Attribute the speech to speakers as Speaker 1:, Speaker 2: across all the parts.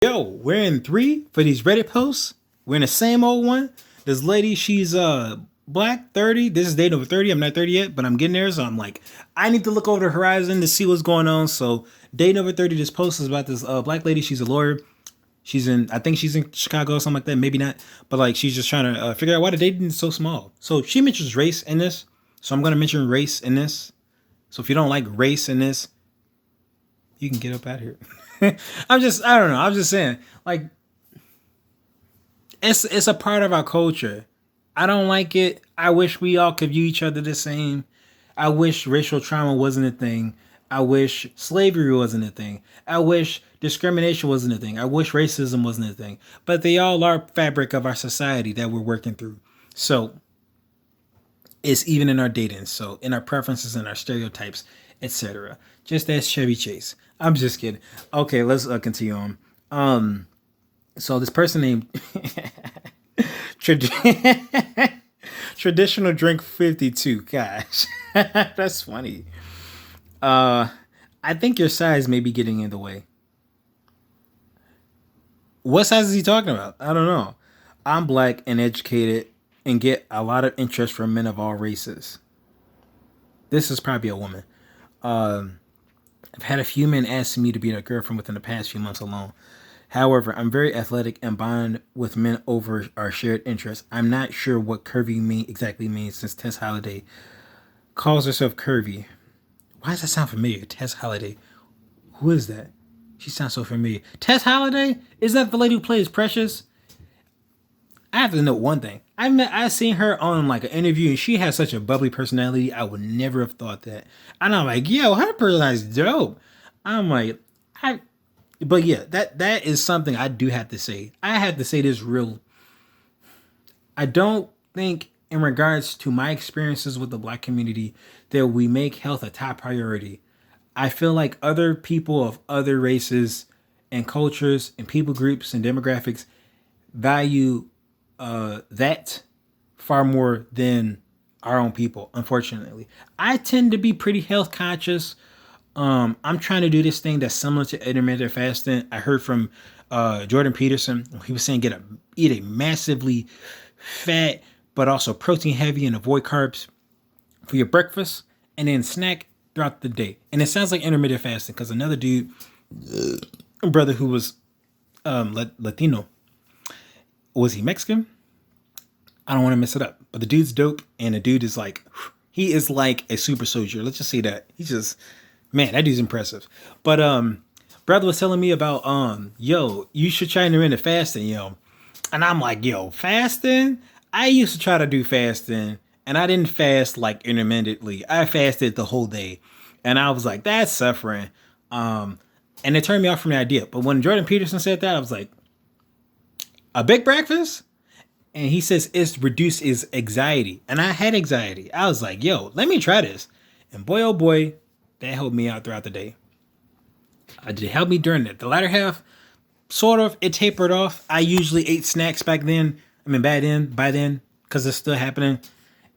Speaker 1: Yo, we're in three for these Reddit posts. We're in the same old one. This lady, she's black, 30. This is day number 30. I'm not 30 yet, but I'm getting there. So I'm like, I need to look over the horizon to see what's going on. So day number 30, this post is about this black lady. She's a lawyer. I think she's in Chicago or something like that. Maybe not. But like, she's just trying to figure out why the dating is so small. So she mentions race in this. So I'm going to mention race in this. So if you don't like race in this, you can get up out of here. I don't know. I'm just saying, like, it's a part of our culture. I don't like it. I wish we all could view each other the same. I wish racial trauma wasn't a thing. I wish slavery wasn't a thing. I wish discrimination wasn't a thing. I wish racism wasn't a thing. But they all are fabric of our society that we're working through. So it's even in our dating. So in our preferences and our stereotypes, etc. Just as Chevy Chase. I'm just kidding. Okay, let's continue on. So this person named Traditional Drink 52. Gosh, that's funny. I think your size may be getting in the way. What size is he talking about? I don't know. I'm black and educated and get a lot of interest from men of all races. This is probably a woman. I've had a few men ask me to be their girlfriend within the past few months alone. However, I'm very athletic and bond with men over our shared interests. I'm not sure what curvy exactly means since Tess Holiday calls herself curvy. Why does that sound familiar? Tess Holiday. Who is that? She sounds so familiar. Tess Holiday? Is that the lady who plays Precious? I have to know one thing. I've seen her on like an interview and she has such a bubbly personality. I would never have thought that. And I'm like, yo, her personality is dope. I'm like, but yeah, that is something I do have to say. I have to say this real. I don't think in regards to my experiences with the black community that we make health a top priority. I feel like other people of other races and cultures and people groups and demographics value that far more than our own people, unfortunately. I tend to be pretty health conscious. I'm trying to do this thing that's similar to intermittent fasting. I heard from Jordan Peterson. He was saying eat a massively fat but also protein heavy and avoid carbs for your breakfast and then snack throughout the day. And it sounds like intermittent fasting because another brother who was Latino, was he Mexican? I don't want to mess it up. But the dude's dope, and the dude is like, he is like a super soldier. Let's just say that. He's just, man, that dude's impressive. But brother was telling me about, yo, you should try intermittent fasting, yo. And I'm like, yo, fasting? I used to try to do fasting, and I didn't fast like intermittently. I fasted the whole day. And I was like, that's suffering. And it turned me off from the idea. But when Jordan Peterson said that, I was like, a big breakfast? And he says it's reduced his anxiety. And I had anxiety. I was like, yo, let me try this. And boy, oh boy, that helped me out throughout the day. It helped me during the latter half. Sort of, it tapered off. I usually ate snacks back then. By then, because it's still happening.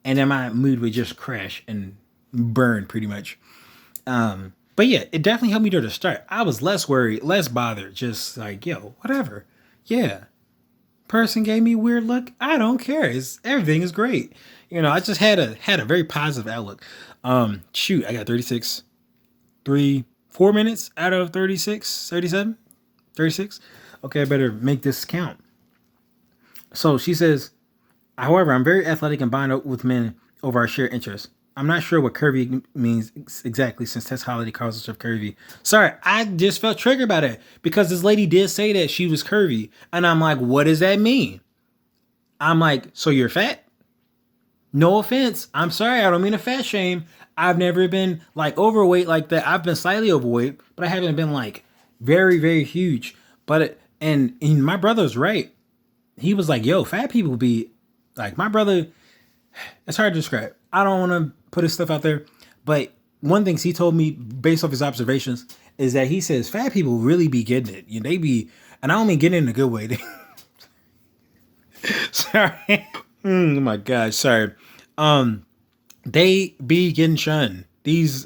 Speaker 1: And then my mood would just crash and burn pretty much. But yeah, it definitely helped me during the start. I was less worried, less bothered. Just like, yo, whatever. Yeah. Person gave me a weird look. I don't care. Everything is great. I just had a very positive outlook. Shoot, I got 4 minutes out of 36, 37, 36. Okay, I better make this count. So she says, however, I'm very athletic and bond with men over our shared interests. I'm not sure what curvy means exactly since Tess Holiday calls herself curvy. Sorry, I just felt triggered by that because this lady did say that she was curvy. And I'm like, what does that mean? I'm like, so you're fat? No offense. I'm sorry. I don't mean to fat shame. I've never been like overweight like that. I've been slightly overweight, but I haven't been like very, very huge. And my brother's right. He was like, yo, fat people be like, my brother, it's hard to describe. I don't want to put his stuff out there, but one thing he told me based off his observations is that he says fat people really be getting it. They be, and I don't mean getting it in a good way. Sorry. Oh my gosh. Sorry. They be getting shunned. These,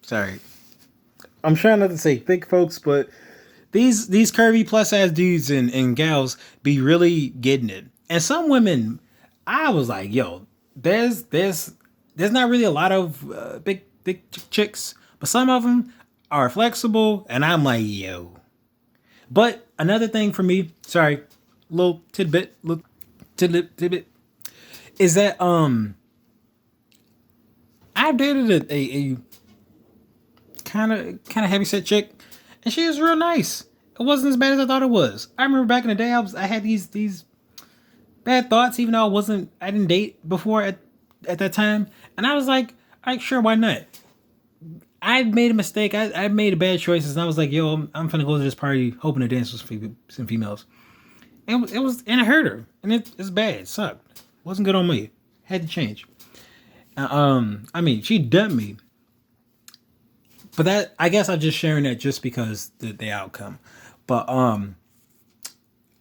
Speaker 1: sorry. I'm trying not to say thick folks, but these curvy plus size dudes and gals be really getting it. And some women, I was like, yo, there's not really a lot of big chicks, but some of them are flexible, and I'm like, yo. But another thing for me, sorry, little tidbit, is that I dated a kind of heavy set chick, and she was real nice. It wasn't as bad as I thought it was. I remember back in the day, I had these bad thoughts, even though I didn't date before at that time, and I was like, all right, sure, why not? I made a mistake. I made bad choices, and I was like, yo, I'm finna go to this party hoping to dance with some females. And and it hurt her, and it's bad. It sucked. Wasn't good on me. Had to change. I mean, she dumped me, but that, I guess I'm just sharing that just because the outcome. But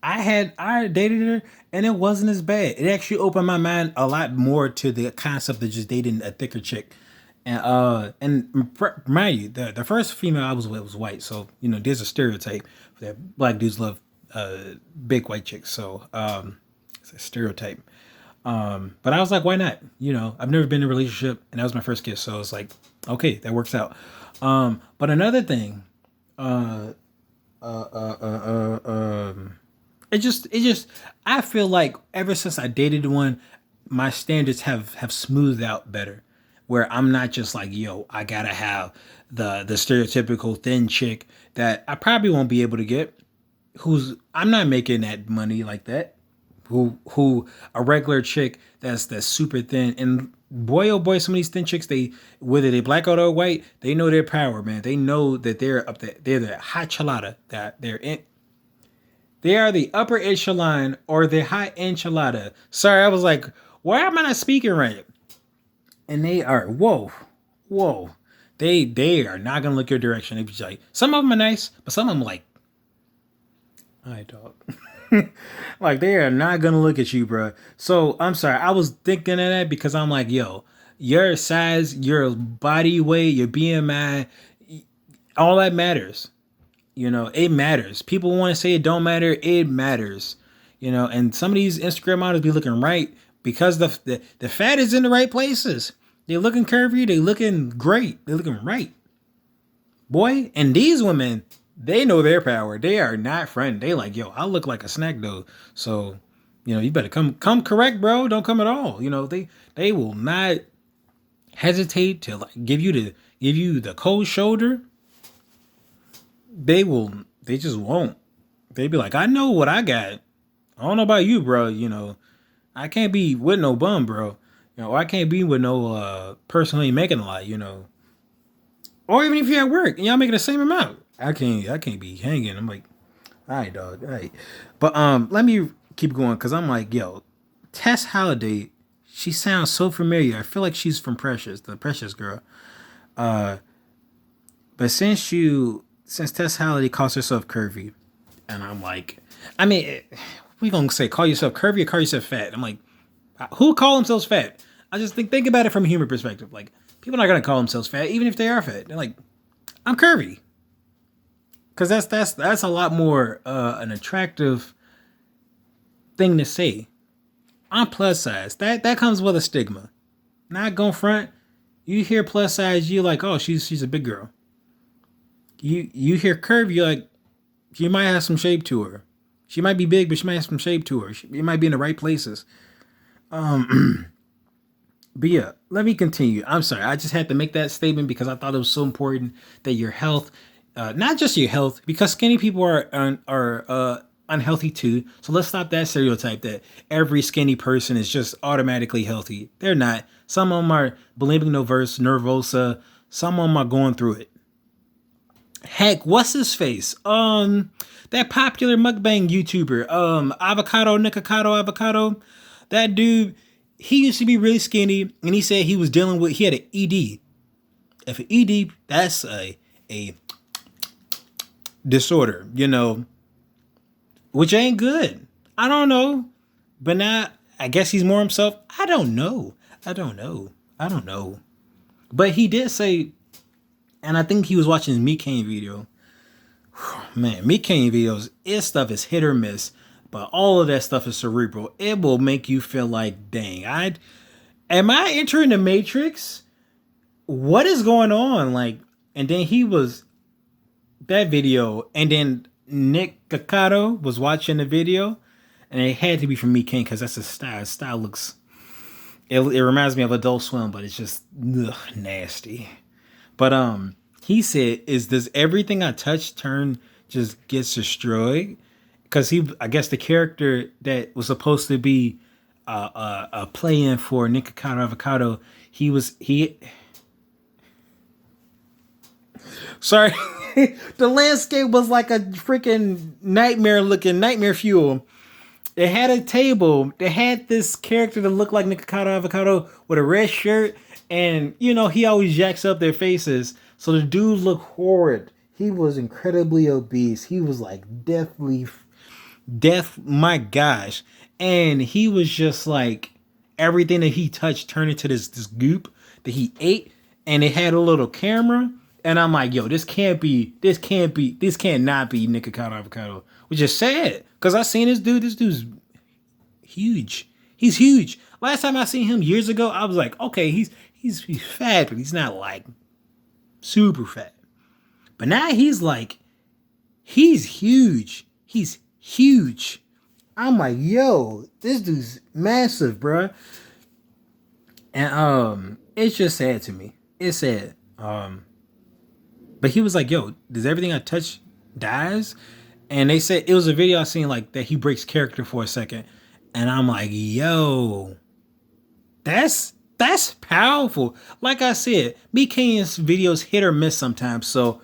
Speaker 1: I dated her, and it wasn't as bad. It actually opened my mind a lot more to the concept of just dating a thicker chick. And mind you, the first female I was with was white, so there's a stereotype that black dudes love big white chicks. So it's a stereotype. But I was like, why not? I've never been in a relationship, and that was my first kiss, so it's like, okay, that works out. But another thing, it just I feel like ever since I dated one, my standards have smoothed out better, where I'm not just like, yo, I gotta have the stereotypical thin chick that I probably won't be able to get, I'm not making that money like that, who a regular chick that's super thin. And boy, oh boy, some of these thin chicks, whether they black or white, they know their power, man. They know that they're up there, they're the hot chalada, that they are the upper echelon or the high enchilada. Sorry, I was like, why am I not speaking right? And they are, whoa. They are not gonna look your direction. They be like, some of them are nice, but some of them like, I dog. Like, they are not gonna look at you, bro. So I'm sorry, I was thinking of that because I'm like, yo, your size, your body weight, your BMI, all that matters. It matters. People want to say it don't matter. It matters. And some of these Instagram models be looking right because the fat is in the right places. They're looking curvy. They looking great. They're looking right. Boy, and these women, they know their power. They are not friend. They like, yo, I look like a snack though. So, you better come correct, bro. Don't come at all. They will not hesitate to like give you the cold shoulder. They just won't. They be like, I know what I got. I don't know about you, bro. I can't be with no bum, bro. I can't be with no person who ain't making a lot, Or even if you're at work and y'all making the same amount. I can't be hanging. I'm like, all right, dog, all right. But let me keep going, because I'm like, yo, Tess Halliday, she sounds so familiar. I feel like she's from Precious, the Precious girl. But since Tess Halliday calls herself curvy, and I'm like, I mean, we gonna say call yourself curvy or call yourself fat? I'm like, who call themselves fat? I just think about it from a human perspective. Like, people are not gonna call themselves fat, even if they are fat. They're like, I'm curvy, because that's a lot more an attractive thing to say. I'm plus size. That comes with a stigma. Not going front. You hear plus size, you're like, oh, she's a big girl. You hear curvy, you're like, she might have some shape to her. She might be big, but she might have some shape to her. She might be in the right places. But yeah, let me continue. I'm sorry, I just had to make that statement because I thought it was so important that your health, not just your health, because skinny people are unhealthy too. So let's stop that stereotype that every skinny person is just automatically healthy. They're not. Some of them are bulimic nervosa. Some of them are going through it. Heck, what's his face? That popular mukbang YouTuber, Avocado. That dude, he used to be really skinny, and he said he had an ED. If an ED, that's a disorder, which ain't good. I don't know, but now I guess he's more himself. I don't know. But he did say, and I think he was watching the Meat Cane video, Man, Meat Canyon videos, its stuff is hit or miss, but all of that stuff is cerebral. It will make you feel like, dang, I am I entering the Matrix? What is going on? Like, and then he was that video, and then Nick Kakato was watching the video, and it had to be from Meat Canyon because that's his style. His style looks, it reminds me of Adult Swim, but it's just nasty. But he said, "Is does everything I touch turn just gets destroyed?" Because I guess the character that was supposed to be a play-in for Nikocado Avocado, he. Sorry, the landscape was like a freaking nightmare fuel. They had a table. They had this character that looked like Nikocado Avocado with a red shirt, and he always jacks up their faces. So the dude looked horrid. He was incredibly obese. He was like death. My gosh, and he was just like everything that he touched turned into this goop that he ate, and it had a little camera. And I'm like, yo, this cannot be Nikocado Avocado, which is sad because I seen this dude. This dude's huge. He's huge. Last time I seen him years ago, I was like, okay, he's fat, but he's not like super fat. But now he's huge. He's huge. I'm like, yo, this dude's massive, bruh. And it's just sad to me. It's sad. But he was like, yo, does everything I touch dies? And they said it was a video I seen like that he breaks character for a second. And I'm like, yo, that's powerful. Like I said, Meat Canyon's videos hit or miss sometimes. So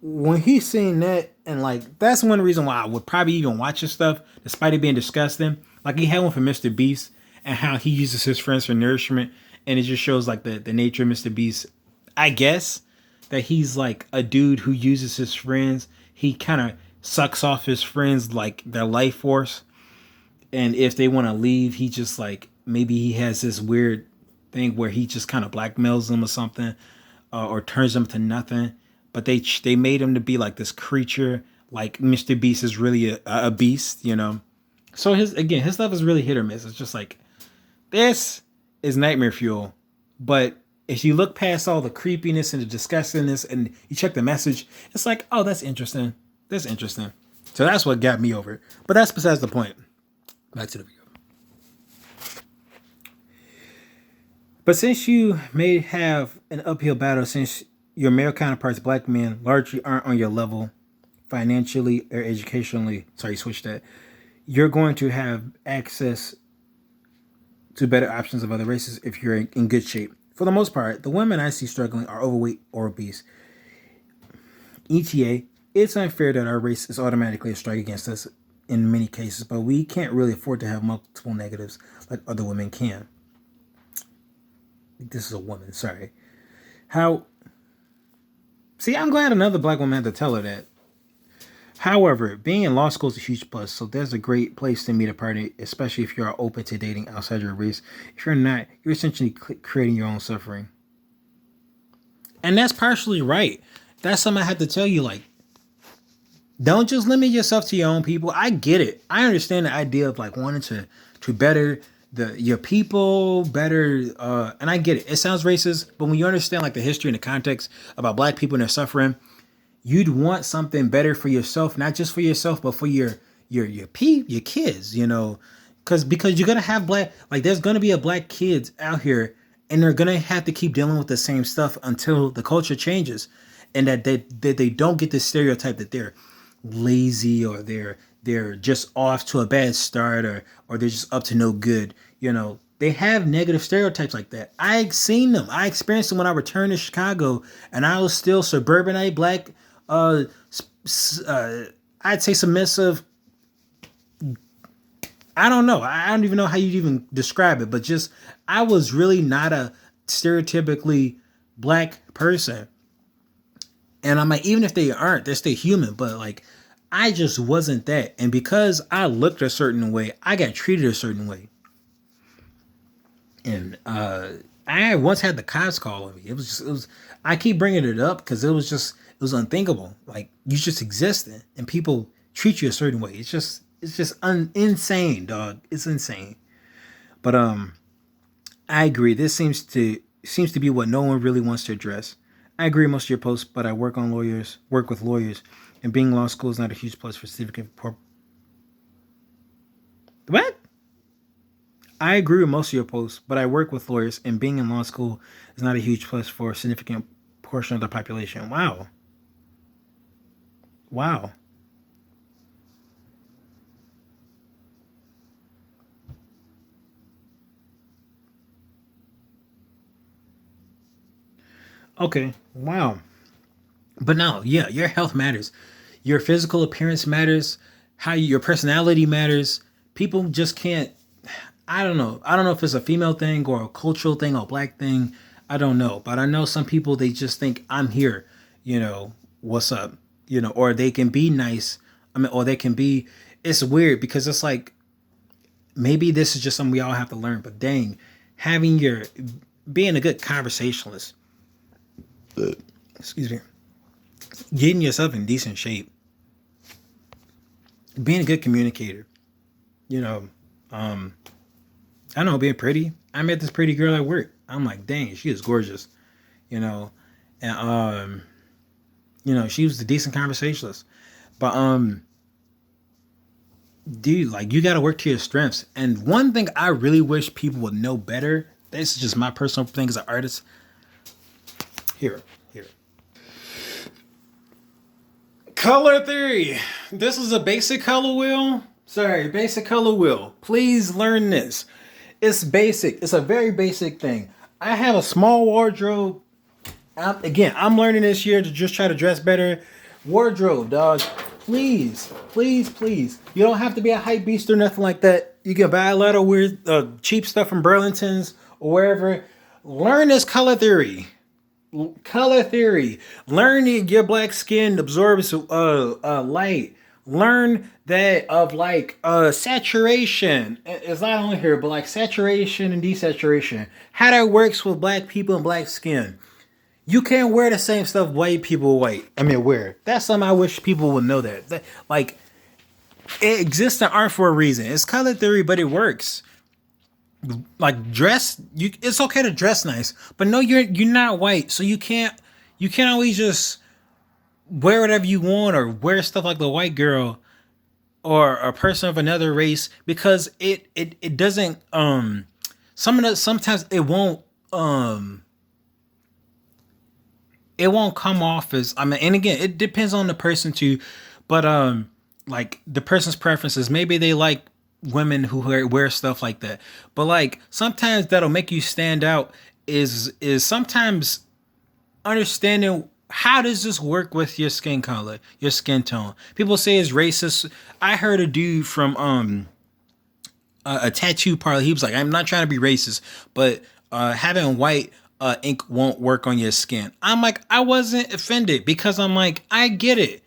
Speaker 1: when he's saying that, and like that's one reason why I would probably even watch his stuff, despite it being disgusting. Like he had one for Mr. Beast and how he uses his friends for nourishment, and it just shows like the nature of Mr. Beast. I guess that he's like a dude who uses his friends. He kind of sucks off his friends like their life force, and if they want to leave, he just like maybe he has this weird thing where he just kind of blackmails them or something, or turns them to nothing. But they made him to be like this creature, like Mr. Beast is really a beast, So his stuff is really hit or miss. It's just like this is nightmare fuel, but if you look past all the creepiness and the disgustingness and you check the message, it's like, oh, that's interesting. That's interesting. So that's what got me over it. But that's besides the point. Back to the video. But since you may have an uphill battle, since your male counterparts, black men, largely aren't on your level financially or educationally, sorry, switch that, you're going to have access to better options of other races if you're in good shape. For the most part, the women I see struggling are overweight or obese. ETA, it's unfair that our race is automatically a strike against us in many cases, but we can't really afford to have multiple negatives like other women can. This is a woman, sorry. See, I'm glad another black woman had to tell her that. However, being in law school is a huge plus, so there's a great place to meet a partner, especially if you're open to dating outside your race. If you're not, you're essentially creating your own suffering. And that's partially right. That's something I had to tell you, like, don't just limit yourself to your own people. I get it. I understand the idea of like wanting to better your people, better, and I get it. It sounds racist, but when you understand like the history and the context about black people and their suffering, you'd want something better for yourself, not just for yourself, but for your kids, because you're gonna have there's gonna be a black kids out here, and they're gonna have to keep dealing with the same stuff until the culture changes, and that they don't get this stereotype that they're lazy or they're just off to a bad start or they're just up to no good. They have negative stereotypes like that. I've seen them. I experienced them when I returned to Chicago, and I was still suburbanite black. I'd say submissive. I don't know. I don't even know how you'd even describe it, but just I was really not a stereotypically black person. And I'm like, even if they aren't, they're still human. But like, I just wasn't that. And because I looked a certain way, I got treated a certain way. And I once had the cops call on me. It was I keep bringing it up because it was was unthinkable. Like you just existed and people treat you a certain way. It's just insane, dog. It's insane. But I agree. This seems to be what no one really wants to address. I agree with most of your posts, but I work with lawyers, and being in law school is not a huge plus for significant. What? I agree with most of your posts, but I work with lawyers, and being in law school is not a huge plus for a significant portion of the population. Wow. Wow. Okay. Wow. But no, yeah, your health matters. Your physical appearance matters. Your personality matters. People just can't. I don't know. I don't know if it's a female thing or a cultural thing or a black thing. I don't know. But I know some people, they just think I'm here. What's up? Or they can be nice. I mean, or they can be. It's weird because it's like maybe this is just something we all have to learn. But dang, having your being a good conversationalist. Excuse me. Getting yourself in decent shape, being a good communicator, you know, um, I don't know, being pretty. I met this pretty girl at work. I'm like, dang, she is gorgeous, you know, and she was a decent conversationalist. But dude, like you got to work to your strengths. And one thing I really wish people would know better. This is just my personal thing as an artist. Here, here. Color theory. This is a basic color wheel. Sorry, basic color wheel. Please learn this. It's basic. It's a very basic thing. I have a small wardrobe. I'm learning this year to just try to dress better. Wardrobe, dog. Please, please, please. You don't have to be a hype beast or nothing like that. You can buy a lot of weird, cheap stuff from Burlington's or wherever. Learn this color theory. Color theory. Learn that your black skin absorbs light. Learn that of like saturation. It's not only here, but like saturation and desaturation. How that works with black people and black skin. You can't wear the same stuff white people wear. That's something I wish people would know like it exists in art for a reason. It's color theory, but it works. Like it's okay to dress nice, but no, you're not white, so you can't always just wear whatever you want or wear stuff like the white girl or a person of another race because it doesn't sometimes it won't come off as, I mean, and again, it depends on the person too, but like the person's preferences. Maybe they like women who wear stuff like that, but like sometimes that'll make you stand out is sometimes understanding how does this work with your skin color, your skin tone. People say it's racist. I heard a dude from a tattoo parlor. He was like, I'm not trying to be racist, but having white ink won't work on your skin. I'm like, I wasn't offended because I'm like, I get it.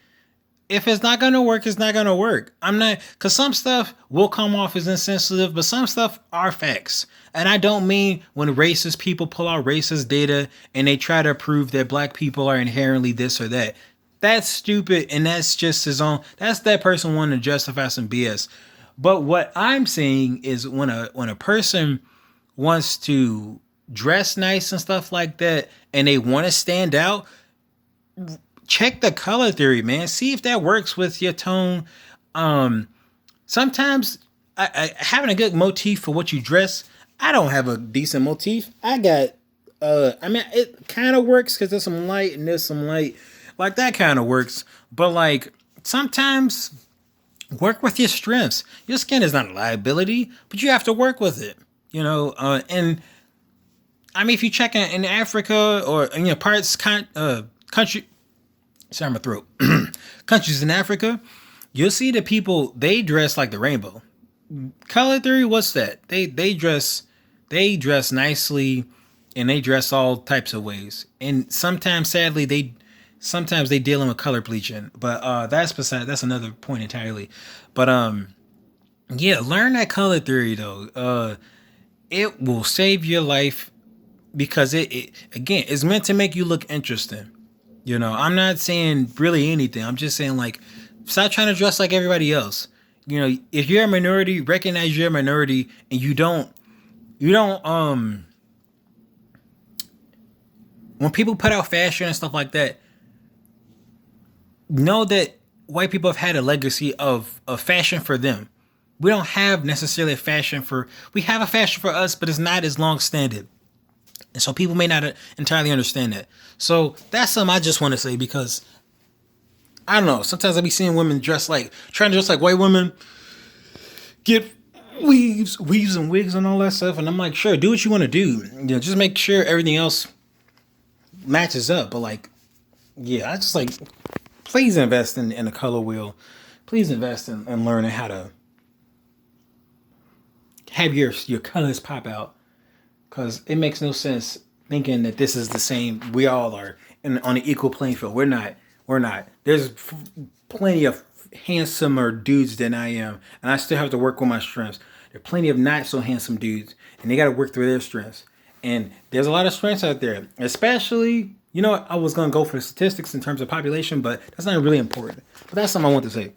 Speaker 1: If it's not gonna work, it's not gonna work. I'm not, because some stuff will come off as insensitive, but some stuff are facts. And I don't mean when racist people pull out racist data and they try to prove that black people are inherently this or that. That's stupid, and that's just his own. That's that person wanting to justify some BS. But what I'm saying is when a person wants to dress nice and stuff like that, and they want to stand out, check the color theory, man. See if that works with your tone. Sometimes having a good motif for what you dress. I don't have a decent motif. I got, I mean, it kind of works because there's some light and there's some light. Like that kind of works. But like sometimes work with your strengths. Your skin is not a liability, but you have to work with it. And I mean, if you check in Africa or in country, sorry, my throat, countries in Africa, you'll see the people, they dress like the rainbow. Color theory, what's that? They dress nicely, and they dress all types of ways. And sometimes, sadly, sometimes they dealing with color bleaching. But that's another point entirely. But yeah, learn that color theory though. It will save your life because it again is meant to make you look interesting. You know, I'm not saying really anything. I'm just saying like, stop trying to dress like everybody else. You know, if you're a minority, recognize you're a minority, and you don't. When people put out fashion and stuff like that, know that white people have had a legacy of fashion for them. We don't have necessarily a fashion for. We have a fashion for us, but it's not as long standing. And so people may not entirely understand that. So that's something I just want to say because I don't know. Sometimes I be seeing women trying to dress like white women, get weaves and wigs and all that stuff, and I'm like, sure, do what you want to do. You know, just make sure everything else matches up. But like, yeah, I just like, please invest in a color wheel. Please invest in learning how to have your colors pop out, because it makes no sense thinking that this is the same. We all are on an equal playing field. We're not. We're not. There's plenty of handsomer dudes than I am, and I still have to work on my strengths. There are plenty of not so handsome dudes, and they got to work through their strengths. And there's a lot of strengths out there, especially, you know, I was going to go for the statistics in terms of population, but that's not really important. But that's something I want to say.